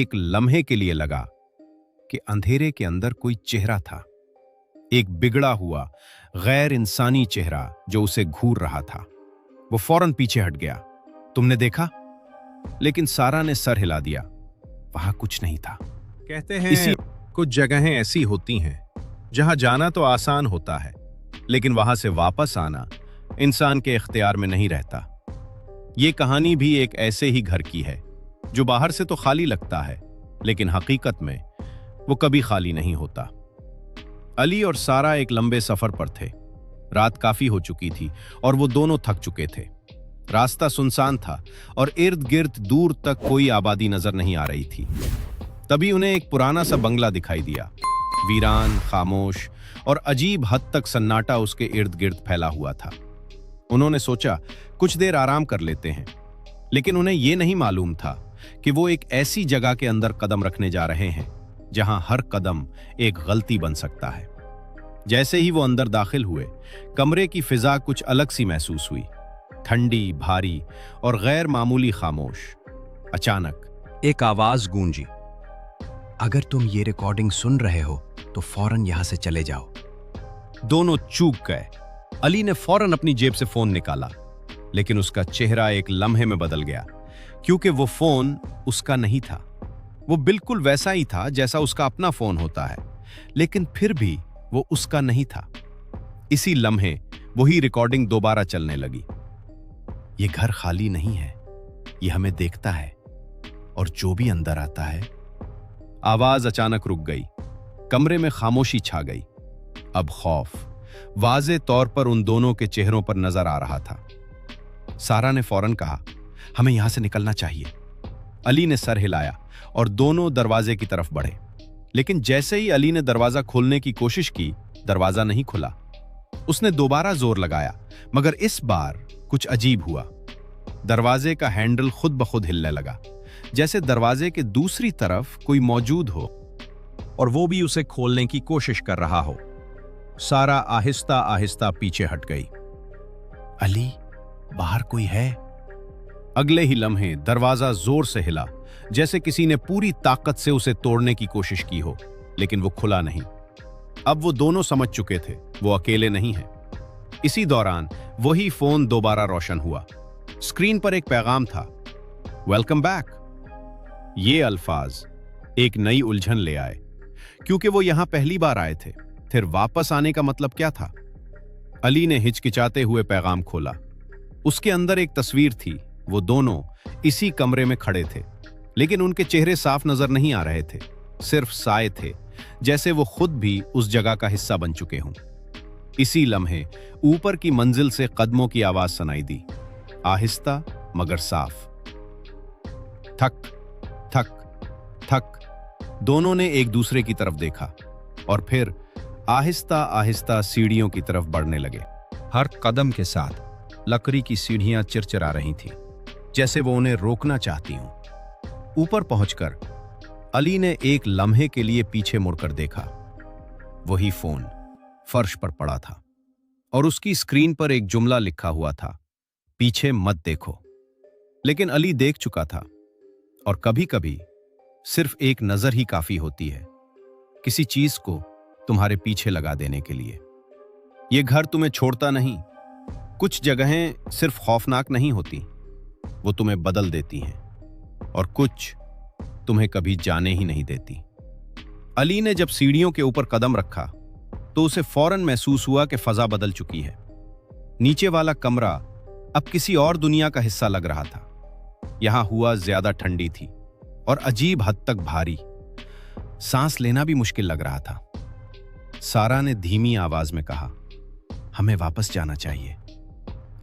एक लम्हे के लिए लगा कि अंधेरे के अंदर कोई चेहरा था, एक बिगड़ा हुआ गैर इंसानी चेहरा जो उसे घूर रहा था। वो फौरन पीछे हट गया। तुमने देखा? लेकिन सारा ने सर हिला दिया। वहां कुछ नहीं था। कहते हैं कुछ जगहें ऐसी होती हैं जहां जाना तो आसान होता है, लेकिन वहां से वापस आना इंसान के इख्तियार में नहीं रहता। ये कहानी भी एक ऐसे ही घर की है जो बाहर से तो खाली लगता है, लेकिन हकीकत में वो कभी खाली नहीं होता। अली और सारा एक लंबे सफर पर थे। रात काफी हो चुकी थी और वो दोनों थक चुके थे। रास्ता सुनसान था और इर्द गिर्द दूर तक कोई आबादी नजर नहीं आ रही थी। तभी उन्हें एक पुराना सा बंगला दिखाई दिया, वीरान, खामोश और अजीब हद तक सन्नाटा उसके इर्द गिर्द फैला हुआ था। उन्होंने सोचा कुछ देर आराम कर लेते हैं, लेकिन उन्हें यह नहीं मालूम था कि वो एक ऐसी जगह के अंदर कदम रखने जा रहे हैं जहां हर कदम एक गलती बन सकता है। जैसे ही वो अंदर दाखिल हुए, कमरे की फिजा कुछ अलग सी महसूस हुई, ठंडी, भारी और गैर मामूली खामोश। अचानक एक आवाज गूंजी, अगर तुम ये रिकॉर्डिंग सुन रहे हो तो फौरन यहां से चले जाओ। दोनों चूक गए। अली ने फौरन अपनी जेब से फोन निकाला, लेकिन उसका चेहरा एक लम्हे में बदल गया, क्योंकि वो फोन उसका नहीं था। वो बिल्कुल वैसा ही था जैसा उसका अपना फोन होता है, लेकिन फिर भी वो उसका नहीं था। इसी लम्हे वही रिकॉर्डिंग दोबारा चलने लगी। ये घर खाली नहीं है, ये हमें देखता है, और जो भी अंदर आता है। आवाज अचानक रुक गई। कमरे में खामोशी छा गई। अब खौफ वाज़े तौर पर उन दोनों के चेहरों पर नजर आ रहा था। सारा ने फौरन कहा, हमें यहां से निकलना चाहिए। अली ने सर हिलाया और दोनों दरवाजे की तरफ बढ़े, लेकिन जैसे ही अली ने दरवाजा खोलने की कोशिश की, दरवाजा नहीं खुला। उसने दोबारा जोर लगाया, मगर इस बार कुछ अजीब हुआ। दरवाजे का हैंडल खुद ब खुद हिलने लगा, जैसे दरवाजे के दूसरी तरफ कोई मौजूद हो और वो भी उसे खोलने की कोशिश कर रहा हो। सारा आहिस्ता आहिस्ता पीछे हट गई। अली, बाहर कोई है? अगले ही लम्हे दरवाजा जोर से हिला, जैसे किसी ने पूरी ताकत से उसे तोड़ने की कोशिश की हो, लेकिन वो खुला नहीं। अब वो दोनों समझ चुके थे वो अकेले नहीं हैं। इसी दौरान वही फोन दोबारा रोशन हुआ। स्क्रीन पर एक पैगाम था, वेलकम बैक। ये अल्फाज एक नई उलझन ले आए, क्योंकि वो यहां पहली बार आए थे। फिर वापस आने का मतलब क्या था? अली ने हिचकिचाते हुए पैगाम खोला। उसके अंदर एक तस्वीर थी। वो दोनों इसी कमरे में खड़े थे, लेकिन उनके चेहरे साफ नजर नहीं आ रहे थे, सिर्फ साए थे, जैसे वो खुद भी उस जगह का हिस्सा बन चुके हों। इसी लम्हे ऊपर की मंजिल से कदमों की आवाज सुनाई दी, आहिस्ता मगर साफ। थक थक थक। दोनों ने एक दूसरे की तरफ देखा और फिर आहिस्ता आहिस्ता सीढ़ियों की तरफ बढ़ने लगे। हर कदम के साथ लकड़ी की सीढ़ियां चिरचिरा रही थीं, जैसे वो उन्हें रोकना चाहती हूं। ऊपर पहुंचकर अली ने एक लम्हे के लिए पीछे मुड़कर देखा। वही फोन फर्श पर पड़ा था और उसकी स्क्रीन पर एक जुमला लिखा हुआ था, पीछे मत देखो। लेकिन अली देख चुका था, और कभी कभी सिर्फ एक नजर ही काफी होती है किसी चीज को तुम्हारे पीछे लगा देने के लिए। यह घर तुम्हें छोड़ता नहीं। कुछ जगहें सिर्फ खौफनाक नहीं होती, वो तुम्हें बदल देती हैं, और कुछ तुम्हें कभी जाने ही नहीं देती। अली ने जब सीढ़ियों के ऊपर कदम रखा तो उसे फौरन महसूस हुआ कि फजा बदल चुकी है। नीचे वाला कमरा अब किसी और दुनिया का हिस्सा लग रहा था। यहां हुआ ज्यादा ठंडी थी और अजीब हद तक भारी। सांस लेना भी मुश्किल लग रहा था। सारा ने धीमी आवाज में कहा, हमें वापस जाना चाहिए।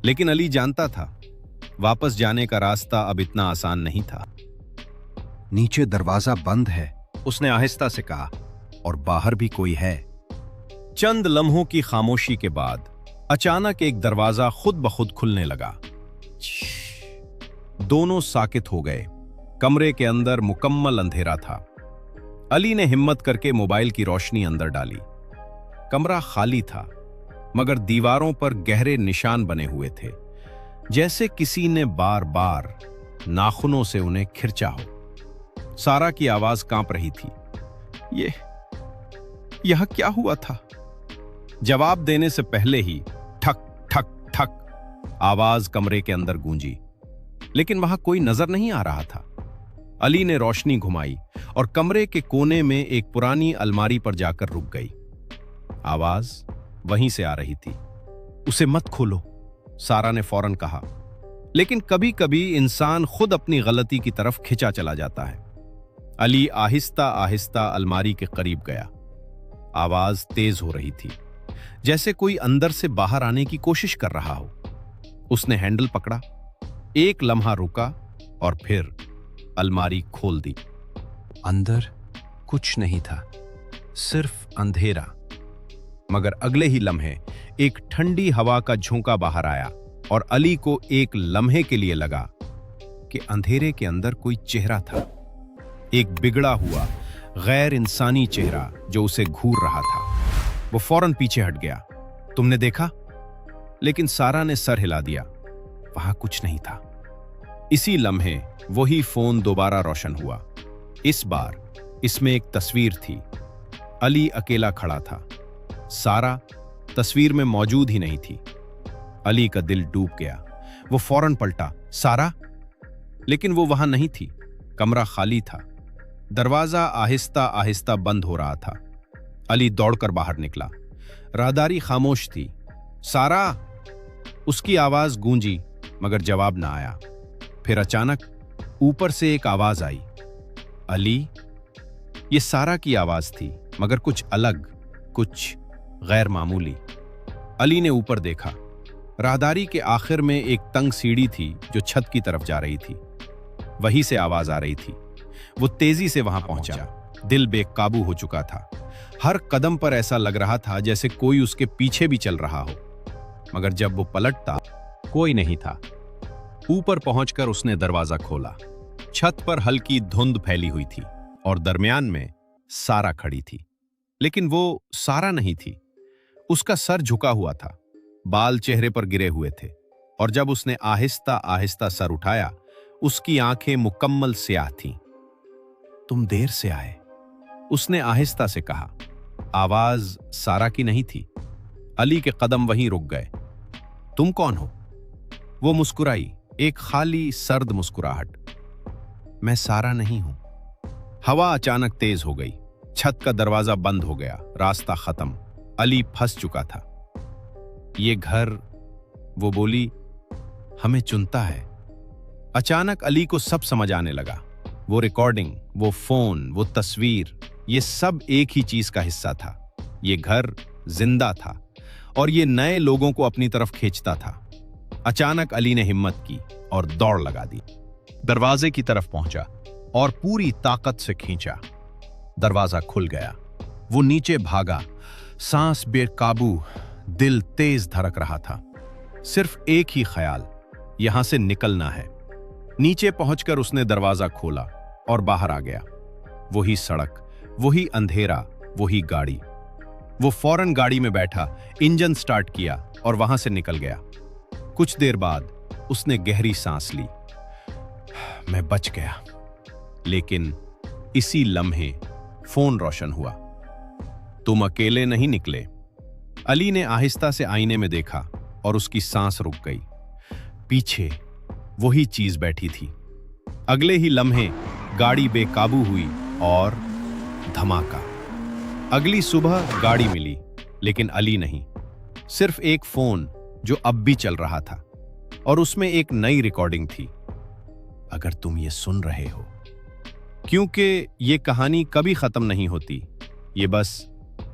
लेकिन अली जानता था वापस जाने का रास्ता अब इतना आसान नहीं था। नीचे दरवाजा बंद है, उसने आहिस्ता से कहा, और बाहर भी कोई है। चंद लम्हों की खामोशी के बाद अचानक एक दरवाजा खुद ब खुद खुलने लगा। दोनों साकित हो गए। कमरे के अंदर मुकम्मल अंधेरा था। अली ने हिम्मत करके मोबाइल की रोशनी अंदर डाली। कमरा खाली था, मगर दीवारों पर गहरे निशान बने हुए थे, जैसे किसी ने बार बार नाखूनों से उन्हें खिंचा हो। सारा की आवाज कांप रही थी। ये यह क्या हुआ था? जवाब देने से पहले ही ठक ठक ठक आवाज कमरे के अंदर गूंजी, लेकिन वहां कोई नजर नहीं आ रहा था। अली ने रोशनी घुमाई और कमरे के कोने में एक पुरानी अलमारी पर जाकर रुक गई। आवाज वहीं से आ रही थी। उसे मत खोलो, सारा ने फौरन कहा। लेकिन कभी कभी इंसान खुद अपनी गलती की तरफ खिंचा चला जाता है। अली आहिस्ता आहिस्ता अलमारी के करीब गया। आवाज तेज हो रही थी, जैसे कोई अंदर से बाहर आने की कोशिश कर रहा हो। उसने हैंडल पकड़ा, एक लम्हा रुका और फिर अलमारी खोल दी। अंदर कुछ नहीं था, सिर्फ अंधेरा। मगर अगले ही लम्हे एक ठंडी हवा का झोंका बाहर आया और अली को एक लम्हे के लिए लगा कि अंधेरे के अंदर कोई चेहरा था, एक बिगड़ा हुआ गैर इंसानी चेहरा जो उसे घूर रहा था। वो फौरन पीछे हट गया। तुमने देखा? लेकिन सारा ने सर हिला दिया। वहां कुछ नहीं था। इसी लम्हे वही फोन दोबारा रोशन हुआ। इस बार इसमें एक तस्वीर थी। अली अकेला खड़ा था। सारा तस्वीर में मौजूद ही नहीं थी। अली का दिल डूब गया। वो फौरन पलटा, सारा? लेकिन वो वहां नहीं थी। कमरा खाली था। दरवाजा आहिस्ता आहिस्ता बंद हो रहा था। अली दौड़कर बाहर निकला। राहदारी खामोश थी। सारा? उसकी आवाज गूंजी, मगर जवाब ना आया। फिर अचानक ऊपर से एक आवाज आई, अली। ये सारा की आवाज थी, मगर कुछ अलग, कुछ गैर मामूली। अली ने ऊपर देखा। राहदारी के आखिर में एक तंग सीढ़ी थी जो छत की तरफ जा रही थी। वहीं से आवाज आ रही थी। वो तेजी से वहां पहुंचा। दिल बेकाबू हो चुका था। हर कदम पर ऐसा लग रहा था जैसे कोई उसके पीछे भी चल रहा हो, मगर जब वो पलटता कोई नहीं था। ऊपर पहुंचकर उसने दरवाजा खोला। छत पर हल्की धुंध फैली हुई थी और दरमियान में सारा खड़ी थी। लेकिन वो सारा नहीं थी। उसका सर झुका हुआ था, बाल चेहरे पर गिरे हुए थे, और जब उसने आहिस्ता आहिस्ता सर उठाया, उसकी आंखें मुकम्मल स्याह थीं। तुम देर से आए, उसने आहिस्ता से कहा। आवाज सारा की नहीं थी। अली के कदम वहीं रुक गए। तुम कौन हो? वो मुस्कुराई, एक खाली सर्द मुस्कुराहट। मैं सारा नहीं हूं। हवा अचानक तेज हो गई। छत का दरवाजा बंद हो गया। रास्ता खत्म। अली फंस चुका था। ये घर, वो बोली, हमें चुनता है। अचानक अली को सब समझ आने लगा। वो रिकॉर्डिंग, वो फोन, वो तस्वीर, ये सब एक ही चीज का हिस्सा था। ये घर जिंदा था और ये नए लोगों को अपनी तरफ खींचता था। अचानक अली ने हिम्मत की और दौड़ लगा दी। दरवाजे की तरफ पहुंचा और पूरी ताकत से खींचा। दरवाजा खुल गया। वो नीचे भागा। सांस बेकाबू, दिल तेज धड़क रहा था। सिर्फ एक ही ख्याल, यहां से निकलना है। नीचे पहुंचकर उसने दरवाजा खोला और बाहर आ गया। वही सड़क, वही अंधेरा, वही गाड़ी। वो फौरन गाड़ी में बैठा, इंजन स्टार्ट किया और वहां से निकल गया। कुछ देर बाद उसने गहरी सांस ली। मैं बच गया। लेकिन इसी लम्हे फोन रोशन हुआ। तुम अकेले नहीं निकले। अली ने आहिस्ता से आईने में देखा और उसकी सांस रुक गई। पीछे वही चीज बैठी थी। अगले ही लम्हे गाड़ी बेकाबू हुई और धमाका। अगली सुबह गाड़ी मिली, लेकिन अली नहीं। सिर्फ एक फोन जो अब भी चल रहा था, और उसमें एक नई रिकॉर्डिंग थी। अगर तुम ये सुन रहे हो, क्योंकि ये कहानी कभी खत्म नहीं होती, ये बस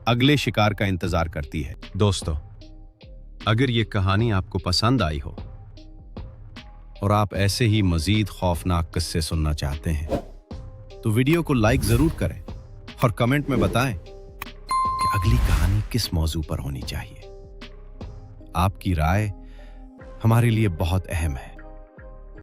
अगले शिकार का इंतजार करती है। दोस्तों, अगर ये कहानी आपको पसंद आई हो और आप ऐसे ही मजीद खौफनाक किस्से सुनना चाहते हैं, तो वीडियो को लाइक जरूर करें और कमेंट में बताएं कि अगली कहानी किस मौजू पर होनी चाहिए। आपकी राय हमारे लिए बहुत अहम है।